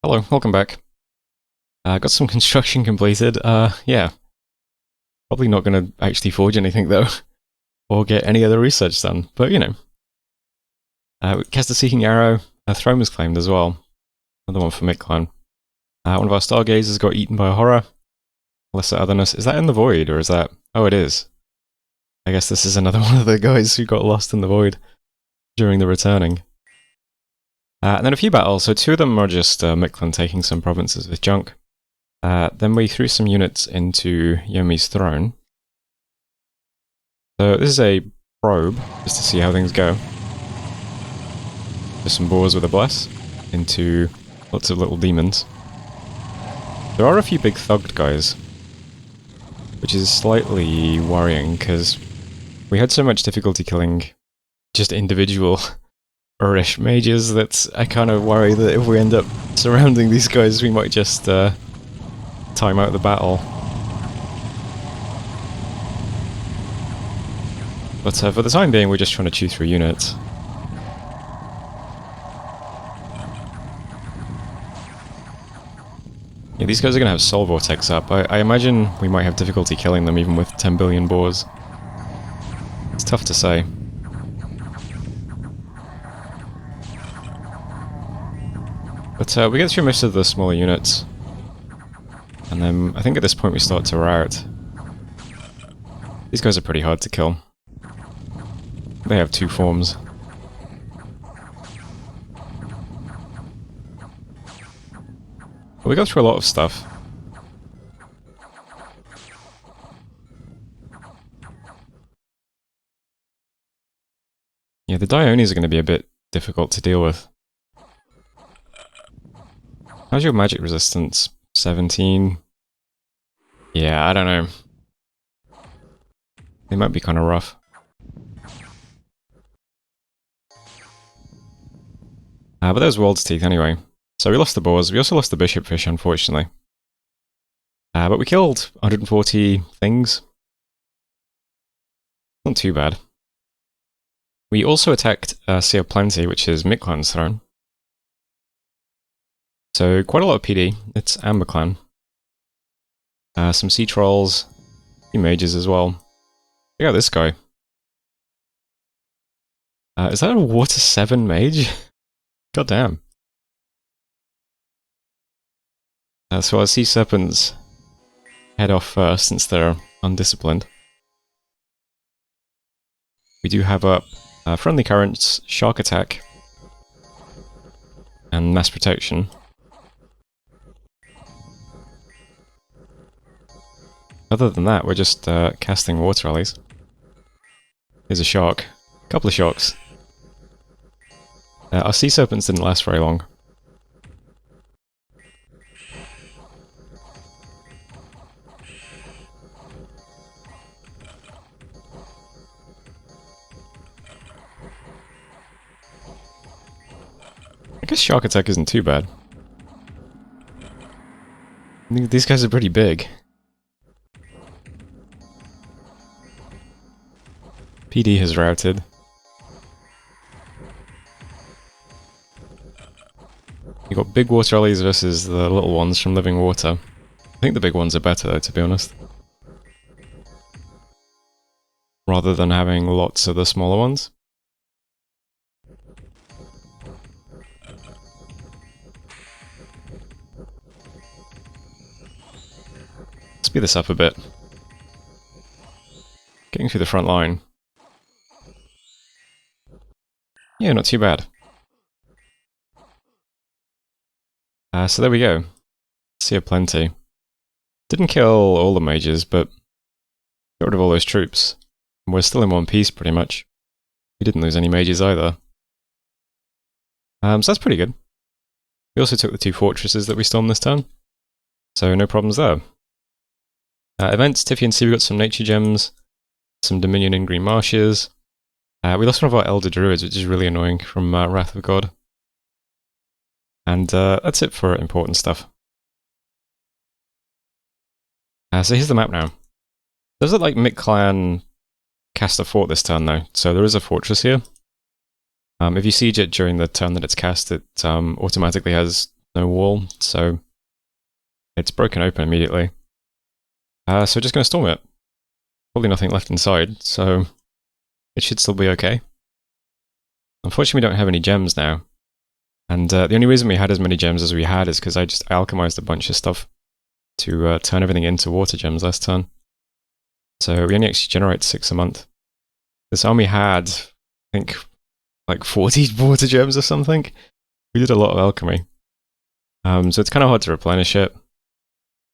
Hello, welcome back. Got some construction completed. Yeah. Probably not going to actually forge anything though, or get any other research done, but you know. Cast a Seeking Arrow, a throne was claimed as well. Another one for Mictlan. One of our stargazers got eaten by a horror. Lesser Otherness. Is that in the void, or is that... Oh, it is. I guess this is another one of the guys who got lost in the void during the returning. And then a few battles, so two of them are just Mictlan taking some provinces with junk. Then we threw some units into Yomi's throne. So this is a probe, just to see how things go. Just some boars with a bless into lots of little demons. There are a few big thugged guys, which is slightly worrying, because we had so much difficulty killing just individual Urish mages that I kind of worry that if we end up surrounding these guys, we might just time out the battle. But for the time being, we're just trying to chew through units. Yeah, these guys are going to have Soul Vortex up. I imagine we might have difficulty killing them even with 10 billion boars. It's tough to say. But we get through most of the smaller units. And then I think at this point we start to rout. These guys are pretty hard to kill. They have two forms. We go through a lot of stuff. Yeah, the Dionis are going to be a bit difficult to deal with. How's your magic resistance? 17? Yeah, I don't know. They might be kind of rough. But there's World's Teeth anyway. So we lost the boars, we also lost the bishop fish, unfortunately. But we killed 140 things. Not too bad. We also attacked Sea of Plenty, which is Mictlan's throne. So quite a lot of PD. It's Amber Clan. Some sea trolls, a few mages as well. Check out this guy. Is that a Water 7 mage? God damn. So our sea serpents head off first since they're undisciplined. We do have up Friendly Currents, Shark Attack, and Mass Protection. Other than that, we're just casting water rallies. Here's a shark. A couple of sharks. Our sea serpents didn't last very long. I guess Shark Attack isn't too bad. These guys are pretty big. PD has routed. You got big water rallies versus the little ones from Living Water. I think the big ones are better though, to be honest. Rather than having lots of the smaller ones. Speed this up a bit. Getting through the front line. Yeah, not too bad. So there we go. Sea of Plenty. Didn't kill all the mages, but got rid of all those troops. We're still in one piece, pretty much. We didn't lose any mages either. So that's pretty good. We also took the two fortresses that we stormed this turn. So no problems there. Events, Tiffy and C, we got some nature gems, some Dominion in Green Marshes. We lost one of our Elder Druids, which is really annoying, from Wrath of God. And that's it for important stuff. So here's the map now. Does it like Mictlan cast a fort this turn though? So there is a fortress here. If you siege it during the turn that it's cast, it automatically has no wall, so it's broken open immediately. So just going to storm it. Probably nothing left inside, so it should still be okay. Unfortunately, we don't have any gems now. And the only reason we had as many gems as we had is because I just alchemized a bunch of stuff to turn everything into water gems last turn. So we only actually generate 6 a month. This army had, I think, like 40 water gems or something. We did a lot of alchemy. So it's kind of hard to replenish it.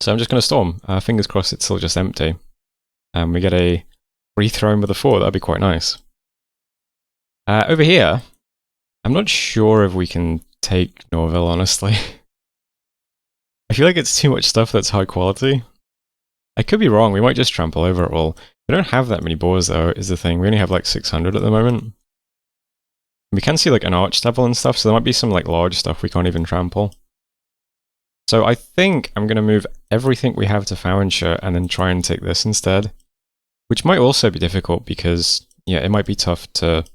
So I'm just going to storm. Fingers crossed it's still just empty. And we get a free throne with a 4. That'd be quite nice. Over here, I'm not sure if we can take Norville, honestly. I feel like it's too much stuff that's high quality. I could be wrong. We might just trample over it all. We don't have that many boars, though, is the thing. We only have like 600 at the moment. We can see like an arch level and stuff, so there might be some like large stuff we can't even trample. So I think I'm going to move everything we have to Farinshire and then try and take this instead. Which might also be difficult because, yeah, it might be tough to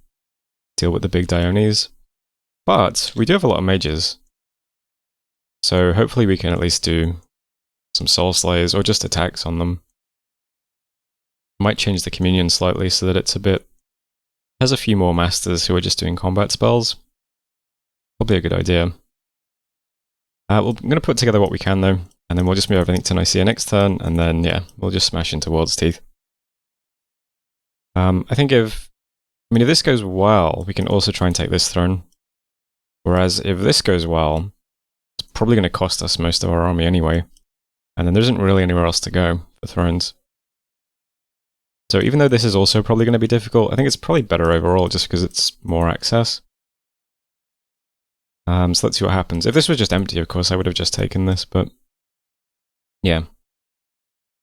deal with the big Diones. But we do have a lot of mages. So hopefully we can at least do some Soul Slayers or just attacks on them. Might change the communion slightly so that it's a bit... has a few more masters who are just doing combat spells. Probably a good idea. I'm going to put together what we can though, and then we'll just move everything to Nicaea next turn, and then yeah, we'll just smash into World's Teeth. I think if this goes well, we can also try and take this throne. Whereas if this goes well, it's probably going to cost us most of our army anyway. And then there isn't really anywhere else to go for thrones. So even though this is also probably going to be difficult, I think it's probably better overall just because it's more access. So let's see what happens. If this was just empty, of course, I would have just taken this, but yeah.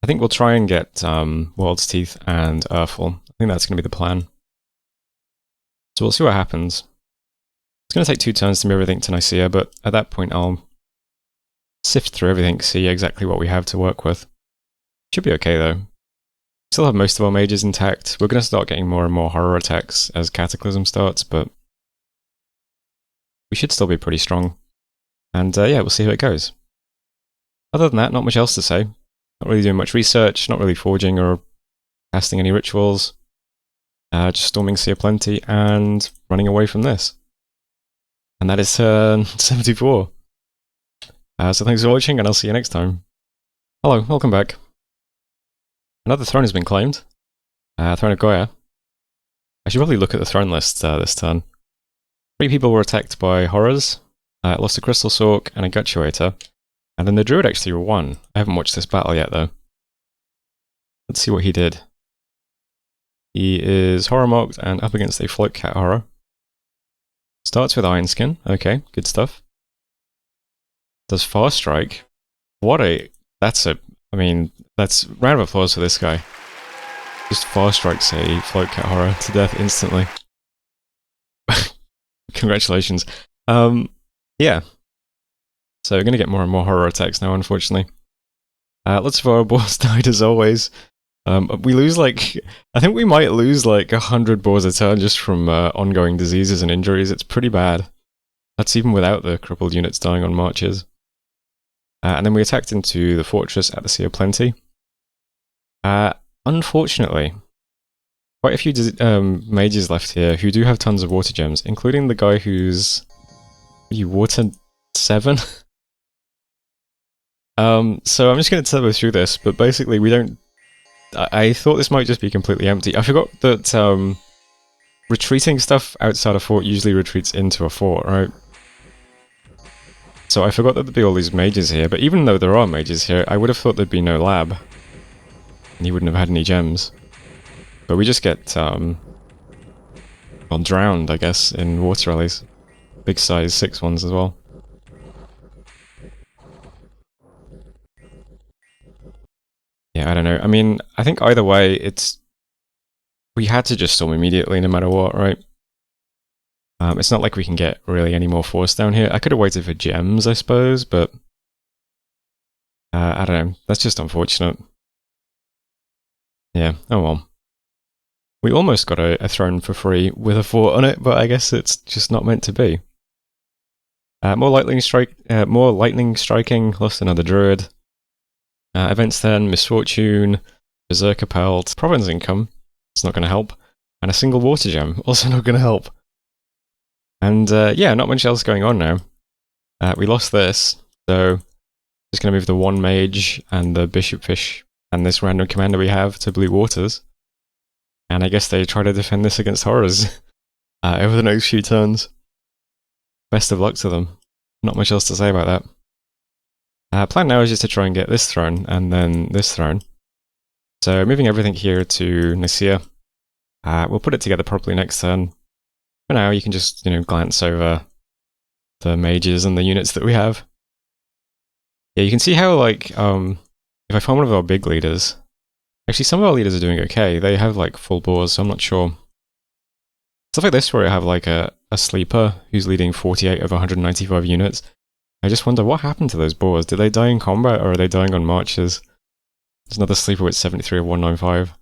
I think we'll try and get World's Teeth and Earthfall. I think that's going to be the plan. So we'll see what happens. It's going to take 2 turns to move everything to Nicaea, but at that point I'll sift through everything, see exactly what we have to work with. Should be okay though. Still have most of our mages intact. We're going to start getting more and more horror attacks as Cataclysm starts, but we should still be pretty strong. And yeah, we'll see how it goes. Other than that, not much else to say. Not really doing much research, not really forging or casting any rituals. Just storming Sea of Plenty and running away from this. And that is turn 74. So thanks for watching, and I'll see you next time. Hello, welcome back. Another throne has been claimed. Throne of Goya. I should probably look at the throne list this turn. 3 people were attacked by horrors. Lost a Crystal Sork and a Guttuator. And then the Druid actually won. I haven't watched this battle yet, though. Let's see what he did. He is horror marked and up against a Float Cat horror. Starts with Iron Skin. Okay, good stuff. Does Fast Strike. That's round of applause for this guy. Just Fast Strikes a Float Cat horror to death instantly. Congratulations. Yeah. So we're going to get more and more horror attacks now, unfortunately. Lots of our boars died as always. We lose I think we might lose 100 boars a turn just from ongoing diseases and injuries. It's pretty bad. That's even without the crippled units dying on marches. And then we attacked into the fortress at the Sea of Plenty. Unfortunately, quite a few mages left here who do have tons of water gems, including the guy who's water 7. So I'm just going to turbo through this, but basically we don't... I thought this might just be completely empty. I forgot that retreating stuff outside a fort usually retreats into a fort, right? So I forgot that there'd be all these mages here, but even though there are mages here, I would have thought there'd be no lab. And he wouldn't have had any gems. But we just get, well, drowned, I guess, in water rallies. Big size 6 ones as well. Yeah, I don't know. I mean, I think either way, we had to just storm immediately no matter what, right? It's not like we can get really any more force down here. I could have waited for gems, I suppose, but I don't know. That's just unfortunate. Yeah, oh well. We almost got a throne for free with a fort on it, but I guess it's just not meant to be. More lightning striking, lost another druid. Events then, misfortune, berserker pelt, province income, it's not going to help, and a single water gem, also not going to help. And yeah, not much else going on now. We lost this, so just going to move the one mage and the bishop fish and this random commander we have to blue waters. And I guess they try to defend this against horrors over the next few turns. Best of luck to them. Not much else to say about that. Plan now is just to try and get this throne and then this throne. So moving everything here to Nicaea. We'll put it together properly next turn. For now, you can just, glance over the mages and the units that we have. Yeah, you can see how, like, if I find one of our big leaders... Actually, some of our leaders are doing okay. They have, like, full boars, so I'm not sure. Stuff like this where I have, like, a sleeper who's leading 48 of 195 units. I just wonder what happened to those boars. Did they die in combat, or are they dying on marches? There's another sleeper with 73 of 195.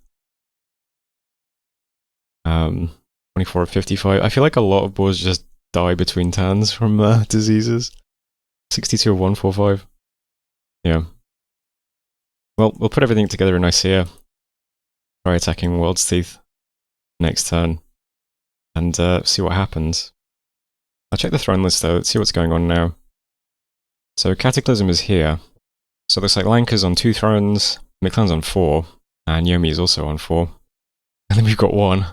24 of 55. I feel like a lot of boars just die between turns from diseases. 62 of 145. Yeah. Well, we'll put everything together in Nicaea. Try attacking World's Teeth next turn. And see what happens. I'll check the throne list though, let's see what's going on now. So Cataclysm is here. So it looks like Lanka's on 2 thrones, Mictlan's on 4, and Yomi is also on 4. And then we've got 1.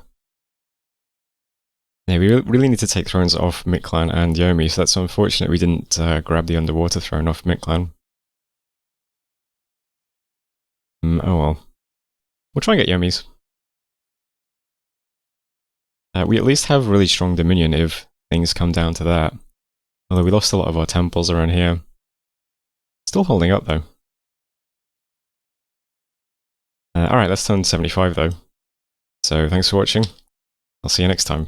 Yeah, we really need to take thrones off Mictlan and Yomi, so that's unfortunate we didn't grab the underwater throne off Mictlan. Oh well. We'll try and get Yomi's. We at least have really strong Dominion if things come down to that. Although we lost a lot of our temples around here. Still holding up though. Alright, let's turn 75 though. So thanks for watching. I'll see you next time.